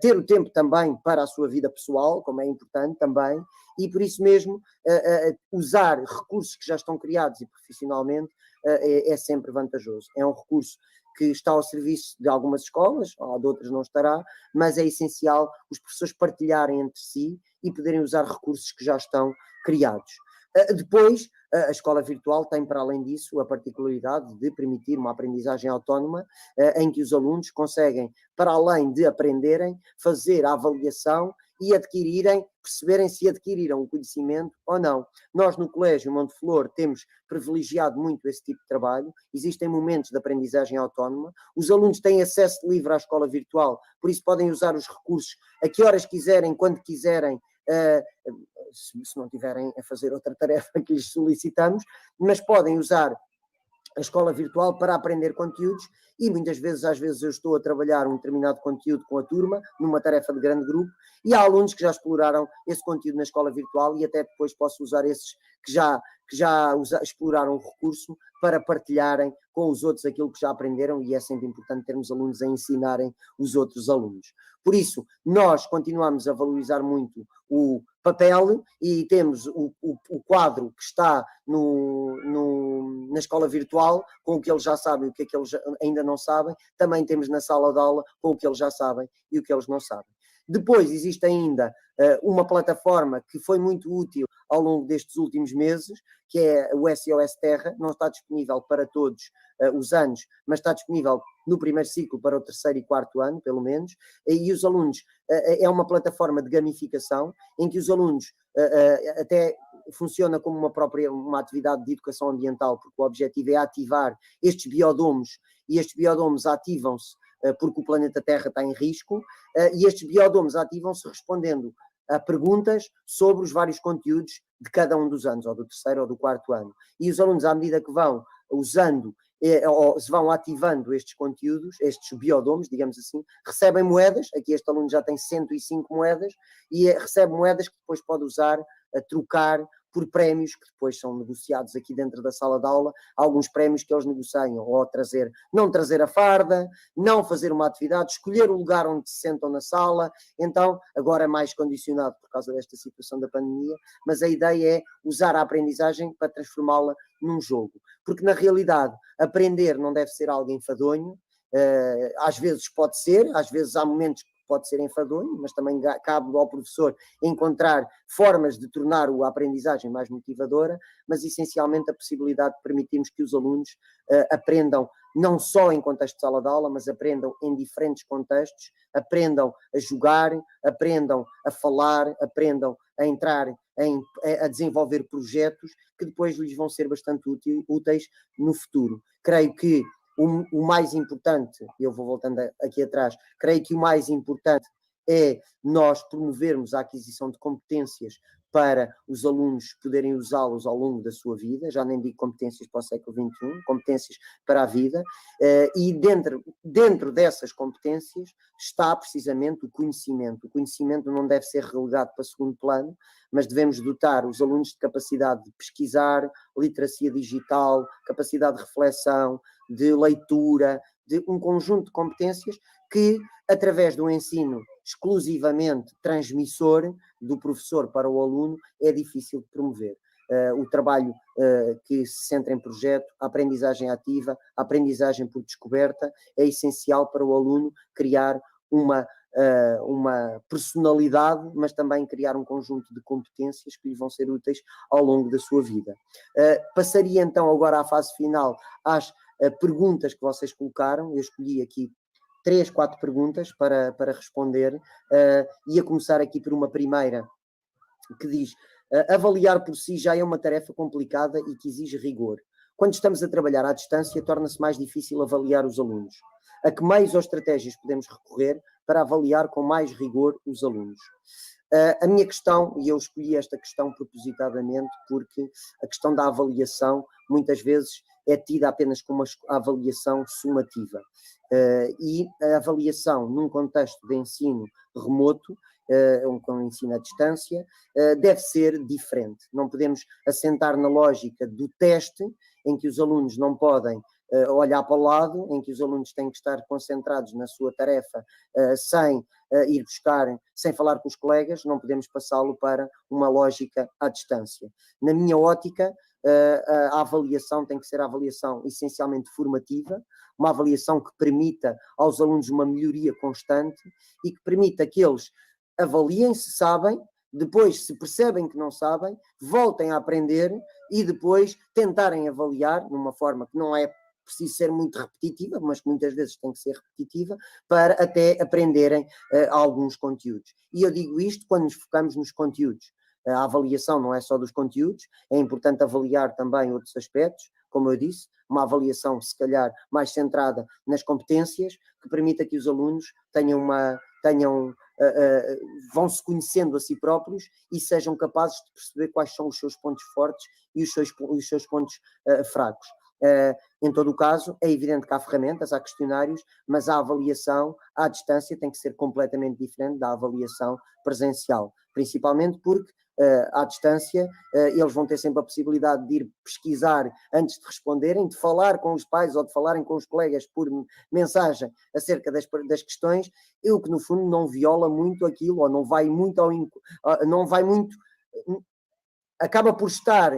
ter o tempo também para a sua vida pessoal, como é importante também, e por isso mesmo usar recursos que já estão criados e profissionalmente é sempre vantajoso. É um recurso que está ao serviço de algumas escolas, ou de outras não estará, mas é essencial os professores partilharem entre si e poderem usar recursos que já estão criados. Depois, a escola virtual tem, para além disso, a particularidade de permitir uma aprendizagem autónoma, em que os alunos conseguem, para além de aprenderem, fazer a avaliação e perceberem se adquiriram o conhecimento ou não. Nós, no Colégio Monteflor, temos privilegiado muito esse tipo de trabalho. Existem momentos de aprendizagem autónoma. Os alunos têm acesso livre à escola virtual, por isso podem usar os recursos a que horas quiserem, quando quiserem, se não tiverem a fazer outra tarefa que lhes solicitamos, mas podem usar a escola virtual para aprender conteúdos, e muitas vezes, às vezes eu estou a trabalhar um determinado conteúdo com a turma, numa tarefa de grande grupo, e há alunos que já exploraram esse conteúdo na escola virtual, e até depois posso usar esses que já exploraram o recurso para partilharem com os outros aquilo que já aprenderam, e é sempre importante termos alunos a ensinarem os outros alunos. Por isso, nós continuamos a valorizar muito o papel, e temos o quadro que está na escola virtual, com o que eles já sabem e o que é que eles ainda não sabem. Também temos na sala de aula com o que eles já sabem e o que eles não sabem. Depois existe ainda uma plataforma que foi muito útil ao longo destes últimos meses, que é o SOS Terra. Não está disponível para todos os anos, mas está disponível no primeiro ciclo para o terceiro e quarto ano, pelo menos, e os alunos, é uma plataforma de gamificação, em que os alunos até funciona como uma atividade de educação ambiental, porque o objetivo é ativar estes biodomos, e estes biodomos ativam-se porque o planeta Terra está em risco, e estes biodomos ativam-se respondendo a perguntas sobre os vários conteúdos de cada um dos anos, ou do terceiro ou do quarto ano. E os alunos, à medida que vão usando ou se vão ativando estes conteúdos, estes biodomos, digamos assim, recebem moedas. Aqui este aluno já tem 105 moedas, e recebe moedas que depois pode usar a trocar por prémios que depois são negociados aqui dentro da sala de aula. Alguns prémios que eles negociam, ou não trazer a farda, não fazer uma atividade, escolher o lugar onde se sentam na sala. Então, agora é mais condicionado por causa desta situação da pandemia, mas a ideia é usar a aprendizagem para transformá-la num jogo. Porque, na realidade, aprender não deve ser algo enfadonho. Às vezes pode ser, às vezes há momentos que pode ser enfadonho, mas também cabe ao professor encontrar formas de tornar a aprendizagem mais motivadora, mas essencialmente a possibilidade de permitirmos que os alunos aprendam não só em contexto de sala de aula, mas aprendam em diferentes contextos, aprendam a jogar, aprendam a falar, aprendam a entrar a desenvolver projetos que depois lhes vão ser bastante úteis no futuro. Creio que o mais importante, eu vou voltando aqui atrás, creio que o mais importante é nós promovermos a aquisição de competências para os alunos poderem usá-los ao longo da sua vida. Já nem digo competências para o século XXI, competências para a vida, e dentro dessas competências está precisamente o conhecimento. O conhecimento não deve ser relegado para segundo plano, mas devemos dotar os alunos de capacidade de pesquisar, literacia digital, capacidade de reflexão, de leitura, de um conjunto de competências que, através do ensino exclusivamente transmissor do professor para o aluno, é difícil de promover. O trabalho que se centra em projeto, a aprendizagem ativa, a aprendizagem por descoberta, é essencial para o aluno criar uma personalidade, mas também criar um conjunto de competências que lhe vão ser úteis ao longo da sua vida. Passaria então agora à fase final, às perguntas que vocês colocaram. Eu escolhi aqui 3, 4 perguntas para responder, e a começar aqui por uma primeira que diz: avaliar por si já é uma tarefa complicada e que exige rigor. Quando estamos a trabalhar à distância, torna-se mais difícil avaliar os alunos. A que meios ou estratégias podemos recorrer para avaliar com mais rigor os alunos? A minha questão, e eu escolhi esta questão propositadamente, porque a questão da avaliação muitas vezes é tida apenas como uma avaliação sumativa. E a avaliação num contexto de ensino remoto, com ensino à distância, deve ser diferente. Não podemos assentar na lógica do teste, em que os alunos não podem olhar para o lado, em que os alunos têm que estar concentrados na sua tarefa, sem ir buscar, sem falar com os colegas. Não podemos passá-lo para uma lógica à distância. Na minha ótica, a avaliação tem que ser a avaliação essencialmente formativa, uma avaliação que permita aos alunos uma melhoria constante e que permita que eles avaliem se sabem, depois, se percebem que não sabem, voltem a aprender e depois tentarem avaliar, numa forma que não é preciso ser muito repetitiva, mas que muitas vezes tem que ser repetitiva, para até aprenderem alguns conteúdos. E eu digo isto quando nos focamos nos conteúdos. A avaliação não é só dos conteúdos, é importante avaliar também outros aspectos, como eu disse, uma avaliação, se calhar, mais centrada nas competências, que permita que os alunos vão-se conhecendo a si próprios e sejam capazes de perceber quais são os seus pontos fortes e os seus pontos fracos. Em todo o caso, é evidente que há ferramentas, há questionários, mas a avaliação à distância tem que ser completamente diferente da avaliação presencial, principalmente porque à distância, eles vão ter sempre a possibilidade de ir pesquisar antes de responderem, de falar com os pais ou de falarem com os colegas por mensagem acerca das questões, e o que no fundo não viola muito aquilo, ou não vai muito acaba por estar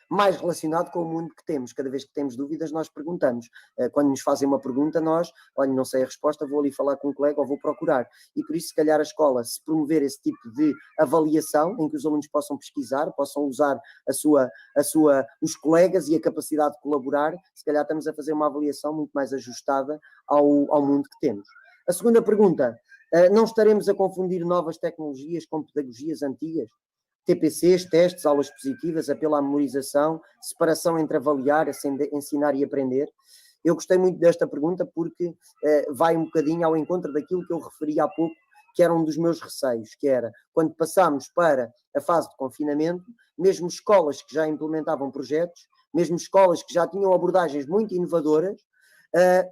mais relacionado com o mundo que temos. Cada vez que temos dúvidas, nós perguntamos. Quando nos fazem uma pergunta, nós, olha, não sei a resposta, vou ali falar com um colega ou vou procurar. E por isso, se calhar, a escola, se promover esse tipo de avaliação, em que os alunos possam pesquisar, possam usar os colegas e a capacidade de colaborar, se calhar estamos a fazer uma avaliação muito mais ajustada ao mundo que temos. A segunda pergunta: não estaremos a confundir novas tecnologias com pedagogias antigas? TPCs, testes, aulas positivas, apelo à memorização, separação entre avaliar, ensinar e aprender. Eu gostei muito desta pergunta porque vai um bocadinho ao encontro daquilo que eu referi há pouco, que era um dos meus receios, que era, quando passámos para a fase de confinamento, mesmo escolas que já implementavam projetos, mesmo escolas que já tinham abordagens muito inovadoras,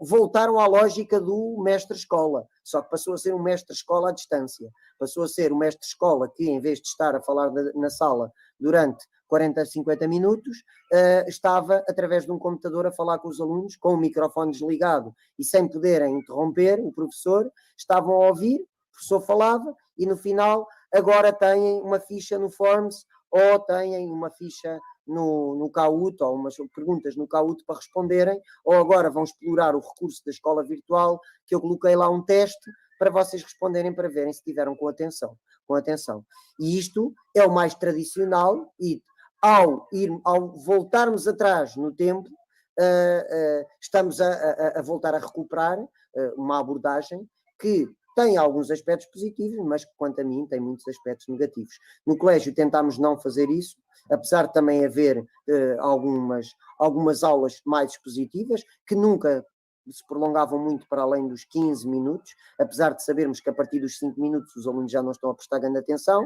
voltaram à lógica do mestre-escola, só que passou a ser um mestre-escola à distância. Passou a ser um mestre-escola que, em vez de estar a falar na sala durante 40, 50 minutos, estava, através de um computador, a falar com os alunos, com o microfone desligado e sem poderem interromper o professor, estavam a ouvir, o professor falava e, no final, agora têm uma ficha no Forms ou têm uma ficha no Kahoot, ou umas perguntas no Kahoot para responderem, ou agora vão explorar o recurso da escola virtual, que eu coloquei lá um teste para vocês responderem, para verem se tiveram com atenção. E isto é o mais tradicional, e ao voltarmos atrás no tempo, estamos a voltar a recuperar uma abordagem que tem alguns aspectos positivos, mas que, quanto a mim, tem muitos aspectos negativos. No colégio tentámos não fazer isso, apesar de também haver algumas aulas mais expositivas, que nunca se prolongavam muito para além dos 15 minutos, apesar de sabermos que a partir dos 5 minutos os alunos já não estão a prestar grande atenção,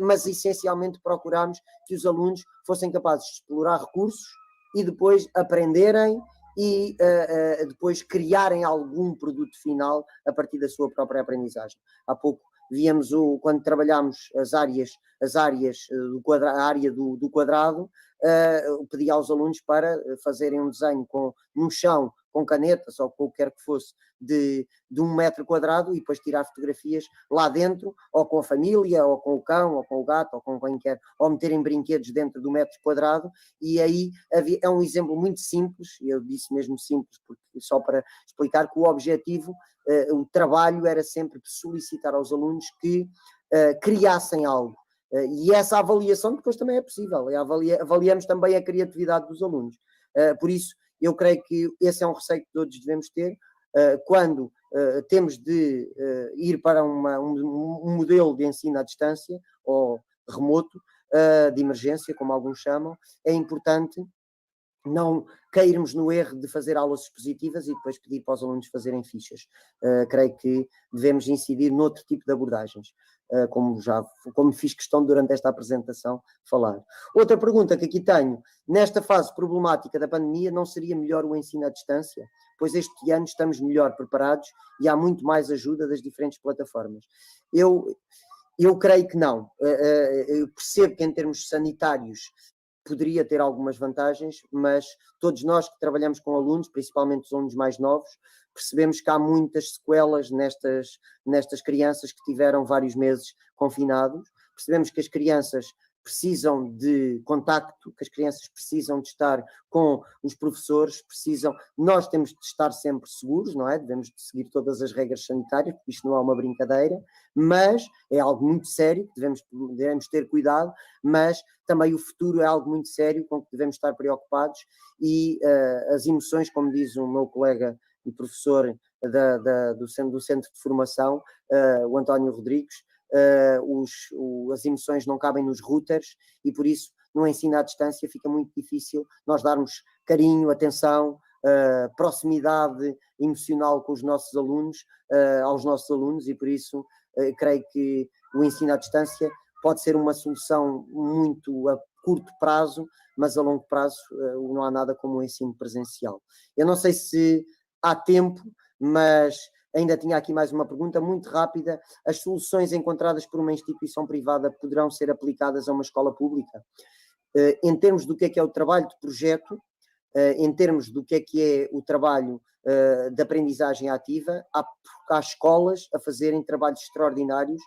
mas essencialmente procurámos que os alunos fossem capazes de explorar recursos e depois aprenderem e depois criarem algum produto final a partir da sua própria aprendizagem. Há pouco víamos quando trabalhámos a área do quadrado, pedi aos alunos para fazerem um desenho no chão com canetas ou com o que quer que fosse de 1 metro quadrado e depois tirar fotografias lá dentro, ou com a família, ou com o cão, ou com o gato, ou com quem quer, ou meterem brinquedos dentro do metro quadrado. E aí é um exemplo muito simples, e eu disse mesmo simples, porque só para explicar que o objetivo, o trabalho era sempre solicitar aos alunos que criassem algo. E essa avaliação depois também é possível, avaliamos também a criatividade dos alunos. Por isso, eu creio que esse é um receio que todos devemos ter, quando temos de ir para um modelo de ensino à distância, ou remoto, de emergência, como alguns chamam. É importante não cairmos no erro de fazer aulas expositivas e depois pedir para os alunos fazerem fichas. Creio que devemos incidir noutro tipo de abordagens, como fiz questão durante esta apresentação falar. Outra pergunta que aqui tenho: nesta fase problemática da pandemia, não seria melhor o ensino à distância? Pois este ano estamos melhor preparados e há muito mais ajuda das diferentes plataformas. Eu creio que não. Eu percebo que em termos sanitários poderia ter algumas vantagens, mas todos nós que trabalhamos com alunos, principalmente os alunos mais novos, percebemos que há muitas sequelas nestas crianças que tiveram vários meses confinados. Percebemos que as crianças precisam de contacto, que as crianças precisam de estar com os professores, nós temos de estar sempre seguros, não é? Devemos de seguir todas as regras sanitárias, porque isto não é uma brincadeira, mas é algo muito sério, devemos ter cuidado, mas também o futuro é algo muito sério com que devemos estar preocupados, e as emoções, como diz o meu colega e professor do Centro de Formação, o António Rodrigues, as emoções não cabem nos routers, e por isso no ensino à distância fica muito difícil nós darmos carinho, atenção, proximidade emocional com os nossos alunos, aos nossos alunos, e por isso creio que o ensino à distância pode ser uma solução muito a curto prazo, mas a longo prazo não há nada como o ensino presencial. Eu não sei se há tempo, mas ainda tinha aqui mais uma pergunta muito rápida: as soluções encontradas por uma instituição privada poderão ser aplicadas a uma escola pública? Em termos do que é o trabalho de projeto, em termos do que é o trabalho de aprendizagem ativa, há escolas a fazerem trabalhos extraordinários,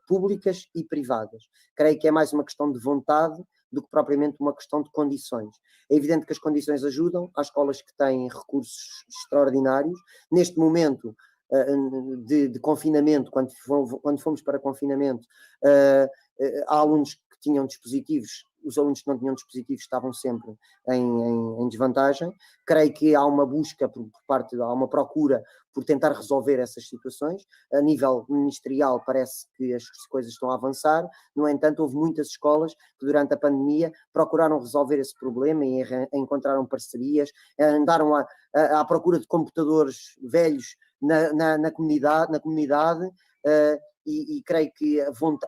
públicas e privadas. Creio que é mais uma questão de vontade do que propriamente uma questão de condições. É evidente que as condições ajudam, há escolas que têm recursos extraordinários. Neste momento de confinamento, quando fomos para confinamento, há alunos que tinham dispositivos, os alunos que não tinham dispositivos estavam sempre em desvantagem. Creio que há uma busca há uma procura por tentar resolver essas situações. A nível ministerial parece que as coisas estão a avançar. No entanto, houve muitas escolas que durante a pandemia procuraram resolver esse problema e encontraram parcerias, andaram à procura de computadores velhos na comunidade, e creio que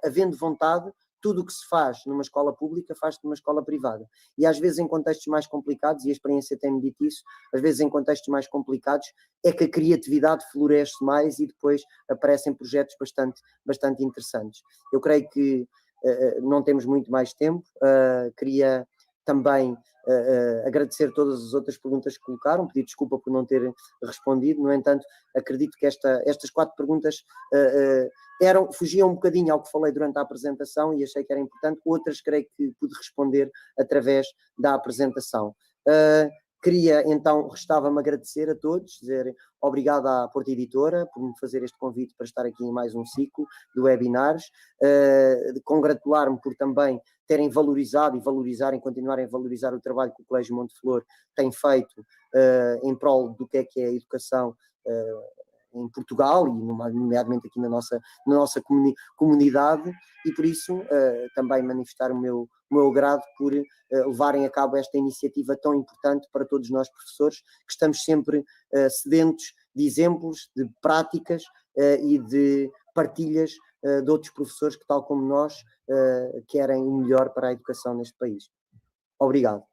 havendo vontade, tudo o que se faz numa escola pública faz-se numa escola privada. E às vezes em contextos mais complicados, e a experiência tem-me dito isso, às vezes em contextos mais complicados é que a criatividade floresce mais e depois aparecem projetos bastante interessantes. Eu creio que não temos muito mais tempo. Queria também agradecer todas as outras perguntas que colocaram, pedir desculpa por não ter respondido. No entanto, acredito que estas 4 perguntas fugiam um bocadinho ao que falei durante a apresentação e achei que era importante. Outras creio que pude responder através da apresentação. Então, restava-me agradecer a todos, dizer obrigado à Porta Editora por me fazer este convite para estar aqui em mais um ciclo de webinars, congratular-me por também terem valorizado e continuarem a valorizar o trabalho que o Colégio Monteflor tem feito em prol do que é a educação em Portugal, e nomeadamente aqui na nossa comunidade, e por isso também manifestar o meu agrado por levarem a cabo esta iniciativa tão importante para todos nós professores, que estamos sempre sedentos de exemplos, de práticas e de partilhas de outros professores que, tal como nós, querem o melhor para a educação neste país. Obrigado.